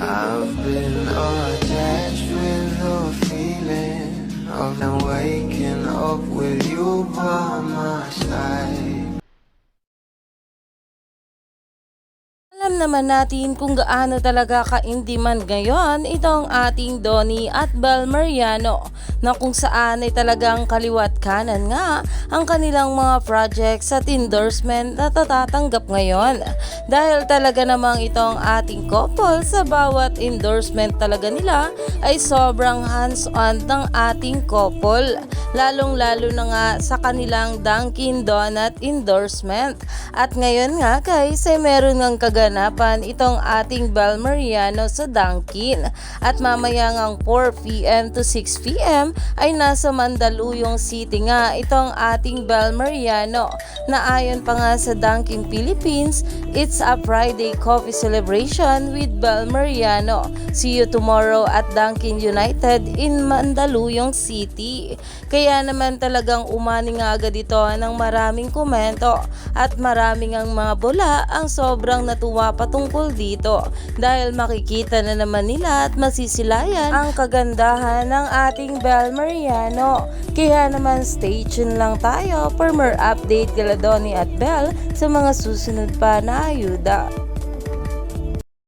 I've been attached with the feeling of now waking up with you by my side. Alam naman natin kung gaano talaga ka-in-demand ngayon itong ating Donnie at Bel Mariano, na kung saan ay talagang kaliwat kanan nga ang kanilang mga projects at endorsement na natatanggap ngayon. Dahil talaga namang itong ating couple sa bawat endorsement talaga nila ay sobrang hands-on ng ating couple. Lalong-lalo na nga sa kanilang Dunkin Donut endorsement. At ngayon nga guys ay meron ng kaganapan itong ating Bel Mariano sa Dunkin. At mamaya ngang 4 PM to 6 PM ay nasa Mandaluyong City nga itong ating Bel Mariano, na ayon pa nga sa Dunkin Philippines, it's a Friday coffee celebration with Bel Mariano. See you tomorrow at Dunkin United in Mandaluyong City. Kaya naman talagang umani nga agad ito ng maraming komento at maraming ang mga bula ang sobrang natuwa patungkol dito, dahil makikita na naman nila at masisilayan ang kagandahan ng ating Bel Mariano. Kaya naman stay tuned lang tayo for more update kila Donnie at Bel sa mga susunod pa na ayuda.